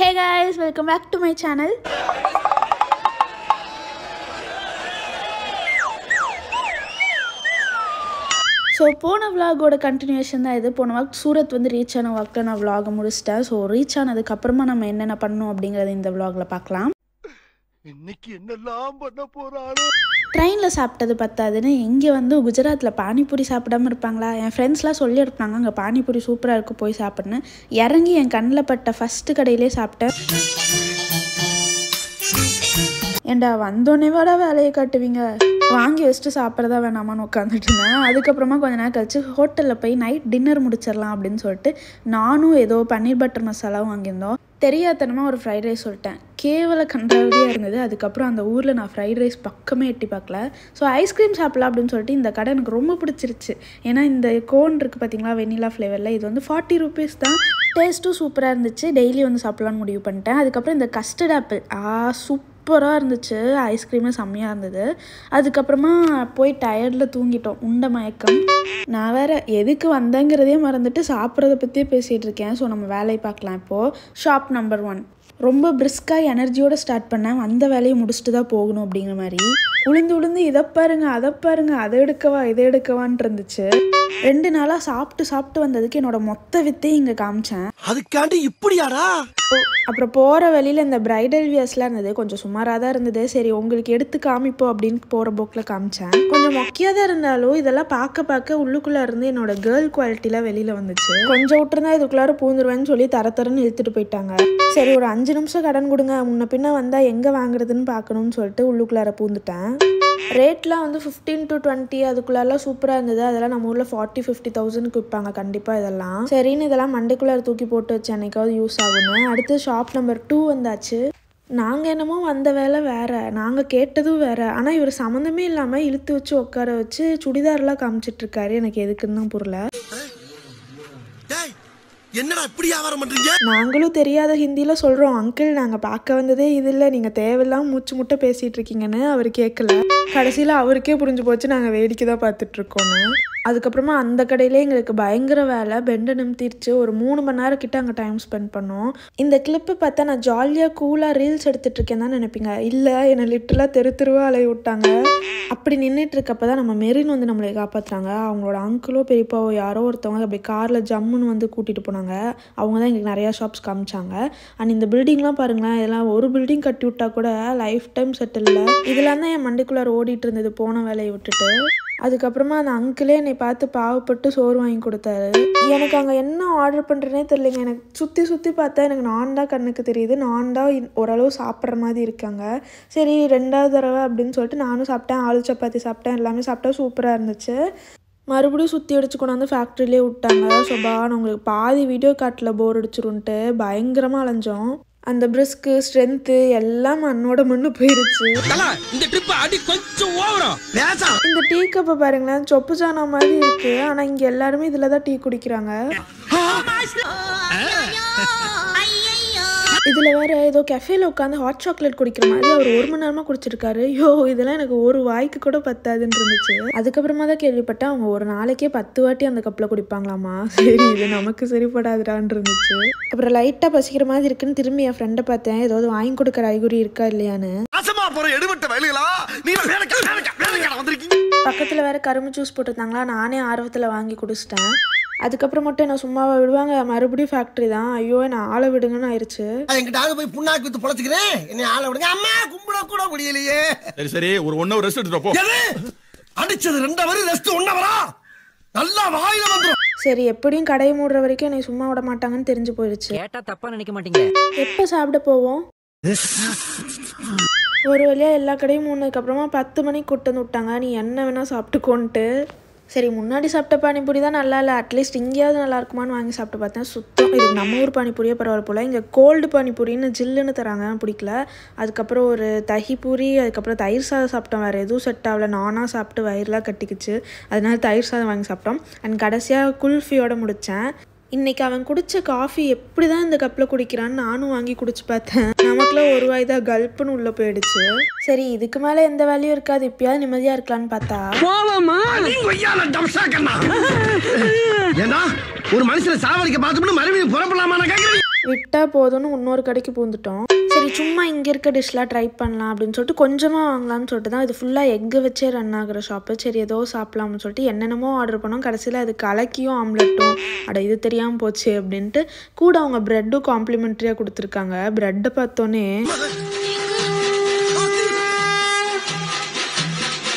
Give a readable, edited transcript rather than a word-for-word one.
Hey guys, welcome back to my channel. So போன vlog-ஓட continuation தான் இது. போன வாக் சூரத் வந்து ரீச் ஆன வாக்கில் நான் vlog முடிச்சிட்டேன். ஸோ ரீச் ஆனதுக்கப்புறமா நம்ம என்னென்ன பண்ணணும் அப்படிங்கிறது இந்த vlog-ல பார்க்கலாம். இன்னைக்கு என்னெல்லாம் பண்ண போறானோ. ட்ரெயினில் சாப்பிட்டது பத்தாதுன்னு இங்கே வந்து குஜராத்தில் பானிபூரி சாப்பிடாமல் இருப்பாங்களா? என் ஃப்ரெண்ட்ஸ்லாம் சொல்லி எடுப்பாங்க அங்கே பானிபூரி சூப்பராக இருக்கும் போய் சாப்பிட்ணுன்னு. இறங்கி என் கண்ணில் பட்ட ஃபஸ்ட்டு கடையிலே சாப்பிட்டேன். ஏண்டா வந்தோடனே விட வேலையை காட்டுவீங்க, வாங்கி வச்சுட்டு சாப்பிட்றதா வேணாமான்னு உட்காந்துட்டு இருந்தேன். அதுக்கப்புறமா கொஞ்ச நேரம் கழிச்சு ஹோட்டலில் போய் நைட் டின்னர் முடிச்சிடலாம் அப்படின்னு சொல்லிட்டு நானும் ஏதோ பன்னீர் பட்டர் மசாலாவும் வாங்கியிருந்தோம். தெரியாதனமாக ஒரு ஃப்ரைட் ரைஸ் சொல்லிட்டேன். கேவல கன்றாவதியாக இருந்தது. அதுக்கப்புறம் அந்த ஊரில் நான் ஃப்ரைட் ரைஸ் பக்கமே எட்டி பார்க்கல. ஸோ ஐஸ்கிரீம் சாப்பிடலாம் அப்படின்னு சொல்லிட்டு இந்த கடை எனக்கு ரொம்ப பிடிச்சிருச்சு. ஏன்னா இந்த கோன் இருக்குது பார்த்தீங்களா, வெண்ணிலா ஃப்ளேவரில், இது வந்து 40 rupees தான். டேஸ்ட்டும் சூப்பராக இருந்துச்சு. டெய்லி வந்து சாப்பிட்லான்னு முடிவு பண்ணிட்டேன். அதுக்கப்புறம் இந்த கஸ்டர்ட் ஆப்பிள் சூப்பராக இருந்துச்சு. ஐஸ்கிரீமும் செம்மையாக இருந்தது. அதுக்கப்புறமா போய் டயர்டில் தூங்கிட்டோம், உண்ட மயக்கம். நான் வேறு எதுக்கு வந்தேங்கிறதே மறந்துட்டு சாப்பிட்றத பற்றியே பேசிகிட்டு இருக்கேன். ஸோ நம்ம வேலையை பார்க்கலாம். இப்போது ஷாப் நம்பர் 1 ரொம்ப பிரிஸ்காக எனர்ஜியோடு ஸ்டார்ட் பண்ணேன். அந்த வேலையை முடிச்சுட்டு தான் போகணும் அப்படிங்கிற மாதிரி. உளுந்து இதை பாருங்க அதை பாருங்க, அதை எடுக்கவா இதை எடுக்கவான் இருந்துச்சு. 2 நாளாக சாப்பிட்டு வந்ததுக்கு என்னோட மொத்த வித்தையும் இங்கே காமிச்சேன். அதுக்காண்டி இப்படியாடா? அப்புறம் போகிற வழியில் இந்த பிரைடல் வியர்ஸ்லாம் இருந்தது. கொஞ்சம் சுமாராக தான் இருந்தது. சரி உங்களுக்கு எடுத்து காமிப்போம் அப்படின்னு போகிற போக்கில் காமிச்சேன். கொஞ்சம் மொக்கையாக தான் இருந்தாலும் இதெல்லாம் பார்க்க உள்ளுக்குள்ளே இருந்து என்னோட கேர்ள் குவாலிட்டிலாம் வெளியில் வந்துச்சு. கொஞ்சம் விட்டுருந்தா இதுக்குள்ளார பூந்துருவேன்னு சொல்லி தரன்னு இழுத்துட்டு போயிட்டாங்க. சரி ஒரு 5 நிமிஷம் கடன் கொடுங்க, முன்ன பின்ன வந்தால் எங்கே வாங்குறதுன்னு பார்க்கணும்னு சொல்லிட்டு உள்ளுக்குள்ளார பூந்துட்டேன். ரேட்லாம் வந்து 15 to 20 அதுக்குள்ளெல்லாம் சூப்பராக இருந்தது. அதெல்லாம் நம்ம ஊரில் 40-50,000க்கு விற்பாங்க கண்டிப்பாக. இதெல்லாம் சரின்னு இதெல்லாம் மண்டைக்குள்ளார தூக்கி போட்டு வச்சு என்னைக்காவது யூஸ் ஆகணும். அடுத்து ஷாப் நம்பர் 2 வந்தாச்சு. நாங்கள் என்னமோ வந்த வேலை வேறு, நாங்கள் கேட்டதும் வேறு. ஆனால் இவர் சம்மந்தமே இல்லாமல் இழுத்து வச்சு உட்கார வச்சு சுடிதார்லாம் காமிச்சிட்ருக்காரு. எனக்கு எதுக்குன்னு தான் புரியல. என்னடா இப்படி வியாபாரம் பண்றீங்க? நாங்களும் தெரியாத ஹிந்தியில சொல்றோம், அங்கிள் நாங்க பார்க்க வந்ததே இது இல்லை, நீங்க தேவையில்லாம மூச்சு முட்டை பேசிட்டு இருக்கீங்கன்னு. அவர் கேட்கல. கடைசியில அவருக்கே புரிஞ்சு போச்சு நாங்க வேடிக்கை தான் பார்த்துட்டு இருக்கோன்னு. அதுக்கப்புறமா அந்த கடையிலே எங்களுக்கு பயங்கர வேலை, பெண்டை நிமித்திருச்சு. ஒரு 3 மணி நேரம் கிட்ட அங்கே டைம் ஸ்பெண்ட் பண்ணோம். இந்த கிளிப்பு பார்த்தா நான் ஜாலியாக கூலாக ரீல்ஸ் எடுத்துட்டு இருக்கேன் தான் நினைப்பீங்க. இல்லை, என்னை லிட்டரலாக தெருவா அலைய விட்டாங்க. அப்படி நின்றுட்டு இருக்கப்போ தான் நம்ம மெரின் வந்து நம்மளை காப்பாற்றுறாங்க. அவங்களோட அங்கிளோ பெரியப்பாவோ யாரோ ஒருத்தவங்க அப்படி காரில் ஜம்முன்னு வந்து கூட்டிகிட்டு போனாங்க. அவங்க தான் எங்களுக்கு நிறையா ஷாப்ஸ் காமிச்சாங்க. அண்ட் இந்த பில்டிங்லாம் பாருங்களேன், இதெல்லாம் ஒரு பில்டிங் கட்டி விட்டா கூட லைஃப் டைம் செட்டில் இல்லை. இதெல்லாம் தான் என் மண்டைக்குள்ளார ஓடிட்டு இருந்தது போன வேலையை விட்டுட்டு. அதுக்கப்புறமா அந்த அங்கிளே என்னை பார்த்து பாவப்பட்டு சோறு வாங்கி கொடுத்தாரு. எனக்கு அங்கே என்ன ஆர்டர் பண்ணுறேனே தெரியலைங்க. எனக்கு சுற்றி பார்த்தா எனக்கு நான்டா கண்ணுக்கு தெரியுது. நான்டா ஓரளவு சாப்பிட்ற மாதிரி இருக்காங்க. சரி 2வது தடவை அப்படின்னு சொல்லிட்டு நானும் சாப்பிட்டேன். ஆலு சப்பாத்தி சாப்பிட்டேன், எல்லாமே சாப்பிட்டா சூப்பராக இருந்துச்சு. மறுபடியும் சுற்றி அடிச்சு கொண்டாந்து ஃபேக்ட்ரியிலே விட்டாங்க. சொபான்னு உங்களுக்கு பாதி வீடியோ காட்டில் போர் அடிச்சிருன்ட்டு பயங்கரமாக அலைஞ்சோம். அந்த பிரிஸ்க்கு ஸ்ட்ரென்த்து எல்லாம் மண்ணோட மண்ணு போயிருச்சு. இந்த டீ கப்பை பாருங்களேன், சொப்பு சாணா மாதிரி இருக்கு. ஆனா இங்க எல்லாருமே இதுல தான் டீ குடிக்கிறாங்க. இதுல வேற ஏதோ கெஃபேல உட்காந்து ஹாட் சாக்லேட் குடிக்கிற மாதிரி அவர் 1 மணி நேரமா குடிச்சிருக்காரு. இதெல்லாம் எனக்கு ஒரு வாய்க்கு கூட பத்தாதுன்னு இருந்துச்சு. அதுக்கப்புறமா தான் கேள்விப்பட்டேன் அவங்க ஒரு நாளைக்கே 10 வாட்டி அந்த கப்ல குடிப்பாங்களாமா. சரி இது நமக்கு சரிப்படாதுடான்னு இருந்துச்சு. அப்புறம் லைட்டா பசிக்கிற மாதிரி இருக்குன்னு திரும்பி என் ஃப்ரெண்டை பார்த்தேன், ஏதாவது வாங்கி கொடுக்குற அறிகுறி இருக்கா இல்லையான்னு. பக்கத்துல வேற கரும்பு ஜூஸ் போட்டுருந்தாங்களா, நானே ஆர்வத்துல வாங்கி குடிச்சிட்டேன். அதுக்கப்புறம் மட்டும் என்ன சும்மாவா விடுவாங்க, மறுபடியும் ஃபேக்டரி தான். ஐயோ என்ன ஆளை விடுங்கன்னு ஆயிடுச்சு. எங்கிட்ட போய் புண்ணாக்கு வித்து பொழைச்சுக்கிறேன், என்ன ஆளை விடுங்க. அம்மா கும்பிட கூட முடியலையே. சரி ஒரு 1 hour ரெஸ்ட் எடுத்துட்டு போ. அடிச்சது 2 hour ரெஸ்ட் 1 hour நல்லா வாயில வந்துரும். சரி எப்படியும் கடையை மூடுற வரைக்கும் என்னை சும்மா விட மாட்டாங்கன்னு தெரிஞ்சு போயிடுச்சு. கேட்டா தப்பா நினைக்க மாட்டீங்க. எப்போ சாப்பிட போவோம்? ஒரு வழியாக எல்லா கடையும் மூணதுக்கப்புறமா 10 மணிக்கு கூட்டு வந்து விட்டாங்க. நீ என்ன வேணா சாப்பிட்டுக்கோன்ட்டு. சரி முன்னாடி சாப்பிட்ட பானிபூரி தான் நல்லா இல்லை, அட்லீஸ்ட் இங்கேயாவது நல்லா இருக்குமான்னு வாங்கி சாப்பிட்டு பார்த்தேன். சுத்தம் இதுக்கு நம்ம ஊர் பானிபூரியே பரவாயில்ல போல். இங்கே கோல்டு பானிபூரின்னு ஜில்லுன்னு தராங்க, பிடிக்கல. அதுக்கப்புறம் ஒரு தஹி பூரி, அதுக்கப்புறம் தயிர் சாதம் சாப்பிட்டோம். வேறு எதுவும் செட் ஆகலை. நானாக சாப்பிட்டு வயிறுலாம் கட்டிக்குச்சு. அதனால தயிர் சாதம் வாங்கி சாப்பிட்டோம். அண்ட் கடைசியாக குல்ஃபியோட முடித்தேன். இன்றைக்கி அவன் குடித்த காஃபி எப்படி தான் இந்த கப்பில் குடிக்கிறான்னு நானும் வாங்கி குடிச்சு பார்த்தேன். நமக்குலாம் ஒரு வாய்தான் கல்ப்புன்னு உள்ளே போயிடுச்சு. சரி இதுக்கு மேலே எந்த வேலையும் இருக்காது, இப்பயாவது நிம்மதியாக இருக்கலான்னு பார்த்தா ஒரு மனுஷனை சாவடிக்க பார்த்து மறுபடியும் புறப்படலாமா கேட்குறேன். விட்டால் போதும்னு இன்னொரு கடைக்கு பூந்துட்டோம். சரி சும்மா இங்கே இருக்க டிஷ்லாம் ட்ரை பண்ணலாம் அப்படின்னு சொல்லிட்டு கொஞ்சமாக வாங்கலாம்னு சொல்லிட்டு தான் இது ஃபுல்லாக எக்கு வச்சே ரன் ஆகிற ஷாப்பு. சரி ஏதோ சாப்பிட்லாம்னு சொல்லிட்டு என்னென்னமோ ஆர்டர் பண்ணோம். கடைசியில் அது கலக்கியும் ஆம்லெட்டும் இது தெரியாமல் போச்சு அப்படின்ட்டு கூட அவங்க ப்ரெட்டும் காம்ப்ளிமெண்ட்ரியாக கொடுத்துருக்காங்க. ப்ரெட்டை பார்த்தோன்னே